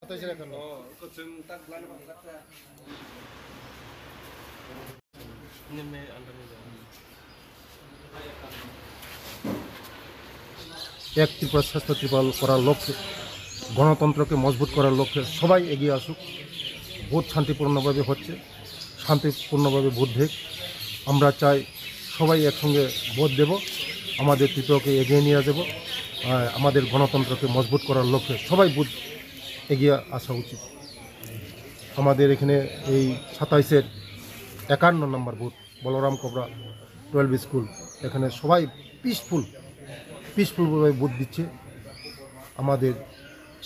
এক ত্রিপুরা শ্রেষ্ঠ ত্রিপুরা করার লক্ষ্যে, গণতন্ত্রকে মজবুত করার লক্ষ্যে সবাই এগিয়ে আসুক। ভোট শান্তিপূর্ণভাবে হচ্ছে, শান্তিপূর্ণভাবে ভোট দেখ। আমরা চাই সবাই একসঙ্গে ভোট দেব, আমাদের ত্রিপুরাকে এগিয়ে নিয়ে যাব। আমাদের গণতন্ত্রকে মজবুত করার লক্ষ্যে সবাই ভোট এগিয়ে আসা উচিত। আমাদের এখানে এই 27-এর 51 নম্বর বুথ বলরাম কবরা 12 স্কুল, এখানে সবাই পিসফুলভাবে ভোট দিচ্ছে। আমাদের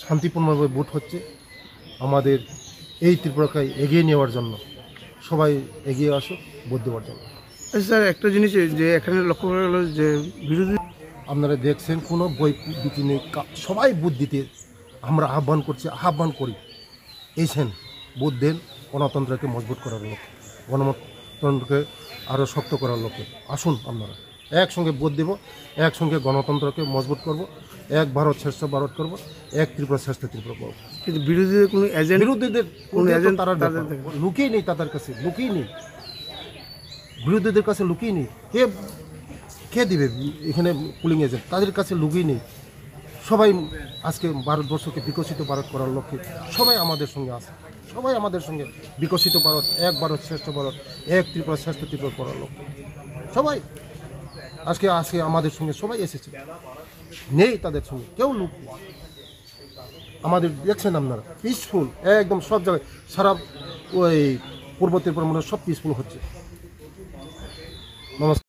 শান্তিপূর্ণভাবে ভোট হচ্ছে। আমাদের এই ত্রিপুরাকে এগিয়ে নেওয়ার জন্য সবাই এগিয়ে আসুক ভোট দেওয়ার জন্য। স্যার, একটা জিনিস যে এখানে লক্ষ্য করা গেল যে বিরোধী, আপনারা দেখছেন কোনো বই দিতে নেই, সবাই ভোট দিতে আমরা আহ্বান করি। এইছেন ভোট দেন, গণতন্ত্রকে মজবুত করার লক্ষ্যে, গণতন্ত্রকে আরও শক্ত করার লক্ষ্যে আসুন। আপনারা একসঙ্গে ভোট দেব, একসঙ্গে গণতন্ত্রকে মজবুত করব, এক ভারত শ্রেষ্ঠ ভারত করব, এক ত্রিপুরা শ্রেষ্ঠ ত্রিপুরা করব। কিন্তু বিরোধীদের কোনো এজেন্ট, বিরোধীদের তারা লুকিয়ে নেই, তাদের কাছে লুকিয়ে নেই, বিরোধীদের কাছে লুকিয়ে নেই। কে দিবে এখানে পুলিং এজেন্ট? তাদের কাছে লুকিয়ে নেই। সবাই আজকে ভারতবর্ষকে বিকশিত ভারত করার লক্ষ্যে সবাই আমাদের সঙ্গে আছে, সবাই আমাদের সঙ্গে বিকশিত ভারত, এক ভারত শ্রেষ্ঠ ভারত, এক ত্রিপুরা শ্রেষ্ঠ ত্রিপুরা করার লক্ষ্যে সবাই আজকে আমাদের সঙ্গে সবাই এসেছে। নেই তাদের সঙ্গে কেউ লুক। আমাদের দেখছেন আপনারা পিসফুল, একদম সব জায়গায় সারা ওই পূর্ব ত্রিপুরা মনে সব পিসফুল হচ্ছে। নমস্কার।